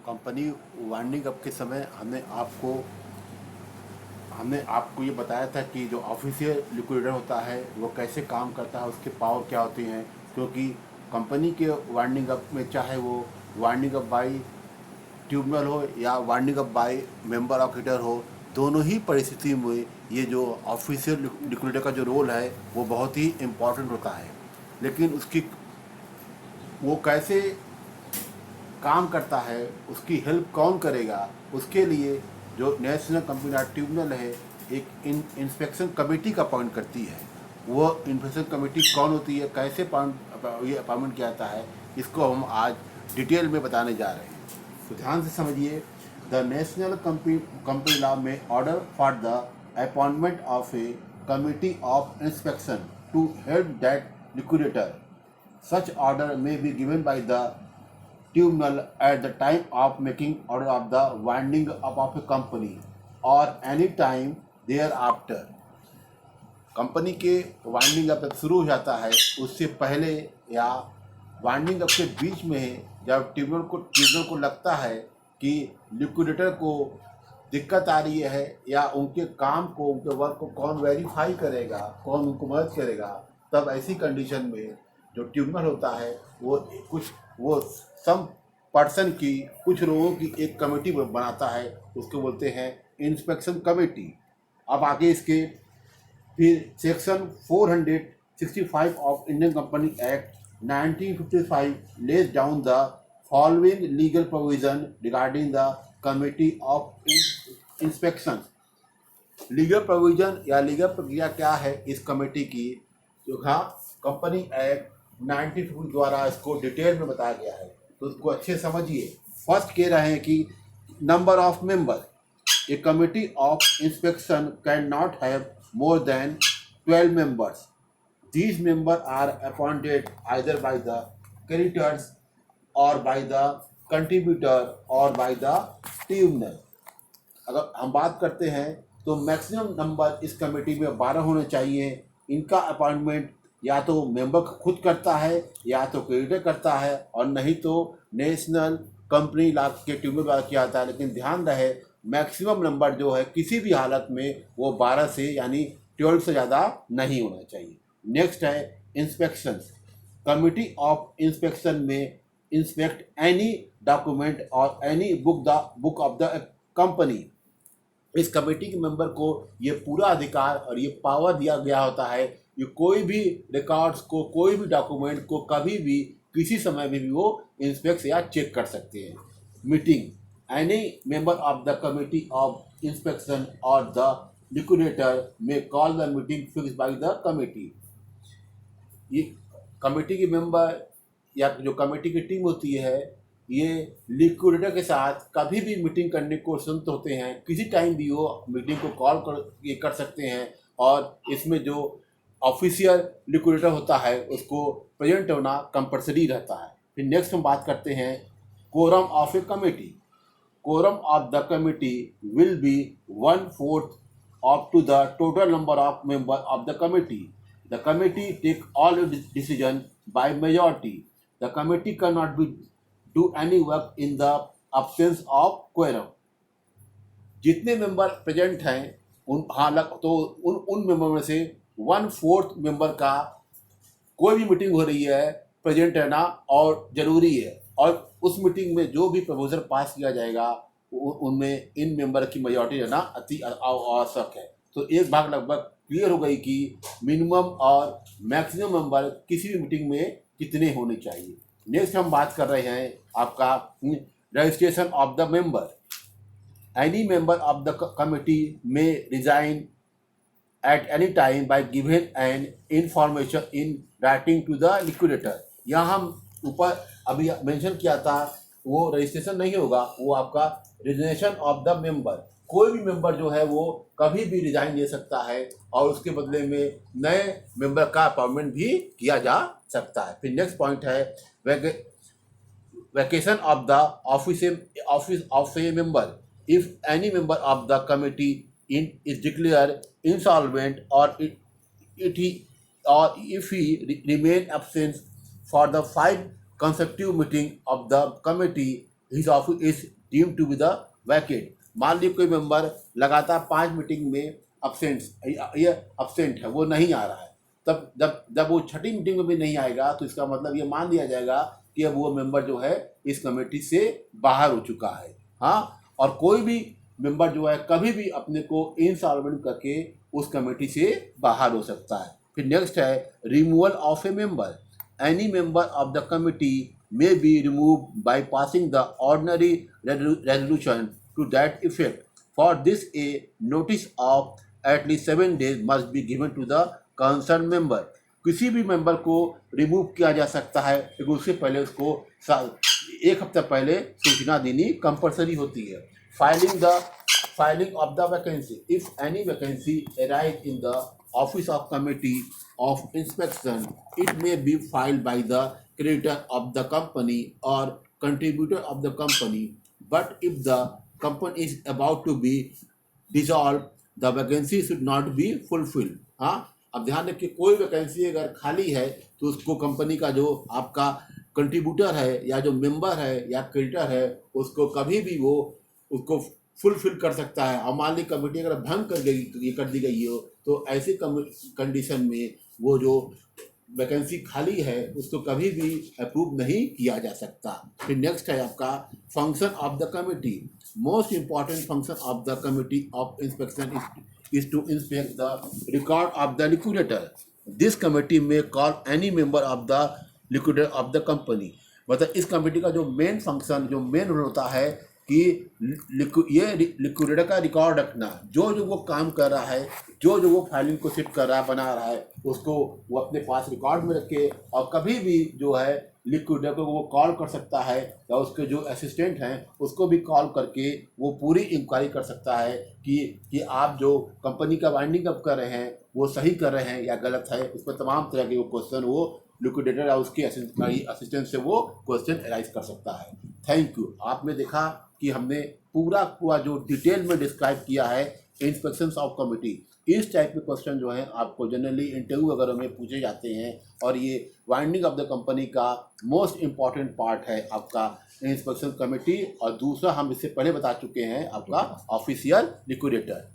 Company winding up के समय हमने आपको ये बताया था कि जो ऑफिशियल लिक्विडेटर होता है वो कैसे काम करता है, उसके पावर क्या होती हैं। क्योंकि कंपनी के वाइंडिंग अप में चाहे वो वाइंडिंग अप बाई ट्यूबवेल हो या winding up by member of heater हो, दोनों ही परिस्थिति में ये जो ऑफिशियल लिक्विडेटर का जो रोल है वो बहुत ही इम्पोर्टेंट होता है। लेकिन उसकी वो कैसे काम करता है, उसकी हेल्प कौन करेगा, उसके लिए जो नेशनल कंपनी ट्रिब्यूनल है एक इंस्पेक्शन कमेटी का अपॉइंट करती है। वो इंस्पेक्शन कमेटी कौन होती है, कैसे ये अपॉइंटमेंट किया जाता है, इसको हम आज डिटेल में बताने जा रहे हैं। तो ध्यान से समझिए। द नेशनल कंपनी लॉ में order for the appointment of a committee of inspection to help that liquidator. Such order may be given by the tribunal at the time of making order of the winding up of a company or any time thereafter. Company के winding up जब शुरू हो जाता है उससे पहले या winding up के बीच में जब ट्रिब्यूनल को लगता है कि लिक्विडेटर को दिक्कत आ रही है या उनके काम को, उनके वर्क को कौन वेरीफाई करेगा, कौन उनको मदद करेगा, तब ऐसी कंडीशन में जो ट्रिब्यूनल होता है वो सम पर्सन की, कुछ लोगों की एक कमेटी बनाता है, उसको बोलते हैं इंस्पेक्शन कमेटी। अब आगे इसके फिर section 465 of Indian company act 1955 lays down the following legal provision regarding the committee of inspection. Legal provision या लीगल प्रक्रिया क्या है इस कमेटी की, जो हाँ कंपनी एक्ट 1950 द्वारा इसको डिटेल में बताया गया है, तो उसको अच्छे समझिए। फर्स्ट कह रहे हैं कि number of member, A committee of inspection can not have more than 12 members. These members are appointed either by the creditors or by the contributor or by the tribunal. अगर हम बात करते हैं तो मैक्सिमम नंबर इस committee में 12 होने चाहिए। इनका अपॉइंटमेंट या तो मेंबर खुद करता है या तो क्रेडिटर करता है, और नहीं तो नेशनल कंपनी लॉ के ट्रिब्यूनल द्वारा किया जाता है। लेकिन ध्यान रहे मैक्सिमम नंबर जो है किसी भी हालत में वो 12 से यानी 12 से ज़्यादा नहीं होना चाहिए। नेक्स्ट है इंस्पेक्शंस। कमिटी ऑफ इंस्पेक्शन में इंस्पेक्ट एनी डॉक्यूमेंट और any book of the company. इस कमेटी के मेंबर को ये पूरा अधिकार और ये पावर दिया गया होता है कि कोई भी रिकॉर्ड्स को, कोई भी डॉक्यूमेंट को कभी भी किसी समय में भी वो इंस्पेक्ट या चेक कर सकते हैं। Meeting, any member of the committee of inspection और द लिक्विडेटर में call the meeting fix by the committee. ये कमेटी के मेंबर या जो कमेटी की टीम होती है ये लिक्विडेटर के साथ कभी भी मीटिंग करने को संत होते हैं। किसी टाइम भी वो मीटिंग को कॉल कर सकते हैं, और इसमें जो ऑफिशियल लिक्विडेटर होता है उसको प्रेजेंट होना कंपलसरी रहता है। फिर नेक्स्ट हम बात करते हैं quorum of a committee. Quorum of the committee will be 1/4 up to the total number of members of the committee. The committee take all decision by majority. The committee cannot do any work in the absence of quorum. जितने member present हैं उन member में से 1/4 member का कोई भी meeting हो रही है प्रेजेंट रहना और ज़रूरी है, और उस मीटिंग में जो भी प्रपोजल पास किया जाएगा उनमें इन मेंबर की मेजॉरिटी रहना अति आवश्यक है। तो एक भाग लगभग क्लियर हो गई कि मिनिमम और मैक्सिमम मेंबर किसी भी मीटिंग में कितने होने चाहिए। नेक्स्ट हम बात कर रहे हैं आपका registration of the member. Any member of the committee में resign at any time by giving an information in writing to the liquidator। यहाँ हम ऊपर अभी मेंशन किया था वो रजिस्ट्रेशन नहीं होगा, वो आपका रिजिग्नेशन ऑफ द मेंबर। कोई भी मेंबर जो है वो कभी भी रिजाइन दे सकता है और उसके बदले में नए मेंबर का अपॉइंटमेंट भी किया जा सकता है। फिर नेक्स्ट पॉइंट है vacation of the office of A member. If any member of the committee is declared insolvent or if he remain absent for the 5 consecutive meeting of the committee, his office is deemed to be the vacant। मान लीजिए कोई member लगातार 5 meeting में absent है, वो नहीं आ रहा है, तब जब जब वो छठी मीटिंग में भी नहीं आएगा तो इसका मतलब ये मान लिया जाएगा कि अब वो मेंबर जो है इस कमेटी से बाहर हो चुका है। हाँ, और कोई भी मेंबर जो है कभी भी अपने को इंसॉल्वेंट करके उस कमेटी से बाहर हो सकता है। फिर नेक्स्ट है removal of A member. Any member of the committee may be removed by passing the ordinary resolution to that effect। For this, a notice of at least 7 days must be given to the concerned member। किसी भी member को remove किया जा सकता है, लेकिन उससे पहले उसको 1 हफ्ता पहले सूचना देनी कंपलसरी होती है। Filing of the vacancy. If any vacancy arise in the office of committee of inspection, it may be filed by the creditor of the company or contributor of the company। But if the company is about to be dissolved, the vacancy should not be fulfilled। हाँ, अब ध्यान रखिए, कोई vacancy अगर खाली है तो उसको कंपनी का जो आपका कंट्रीब्यूटर है या जो मेंबर है या क्रेडिटर है उसको कभी भी वो उसको फुलफिल कर सकता है। और मान ली कमेटी अगर भंग कर गई, ये कर दी गई हो, तो ऐसी कंडीशन में वो जो वैकेंसी खाली है उसको कभी भी अप्रूव नहीं किया जा सकता। फिर नेक्स्ट है आपका function of the committee. Most important function of the committee of inspection is to inspect the record of the liquidator. This committee may call any member of the liquidator of the company. मतलब इस committee का जो main function, जो main role होता है कि ये liquidator का रिकॉर्ड रखना, जो वो काम कर रहा है, जो वो फाइलिंग को सेट कर रहा है, बना रहा है, उसको वो अपने पास रिकॉर्ड में रखे और कभी भी जो है लिक्विडेटर को वो कॉल कर सकता है या उसके जो असिस्टेंट हैं उसको भी कॉल करके वो पूरी इंक्वायरी कर सकता है कि आप जो कंपनी का वाइंडिंग अप कर रहे हैं वो सही कर रहे हैं या गलत है। उस पर तमाम तरह के वो क्वेश्चन वो लिक्विडेटर या उसके असिस्टेंट से वो क्वेश्चन अराइज कर सकता है। Thank you. आपने देखा कि हमने पूरा जो डिटेल में डिस्क्राइब किया है इंस्पेक्शंस ऑफ कमिटी। इस टाइप के क्वेश्चन जो है आपको जनरली इंटरव्यू वगैरह में पूछे जाते हैं और ये वाइंडिंग ऑफ द कंपनी का मोस्ट इम्पॉर्टेंट पार्ट है आपका इंस्पेक्शन कमेटी। और दूसरा हम इससे पहले बता चुके हैं आपका ऑफिशियल लिक्विडेटर।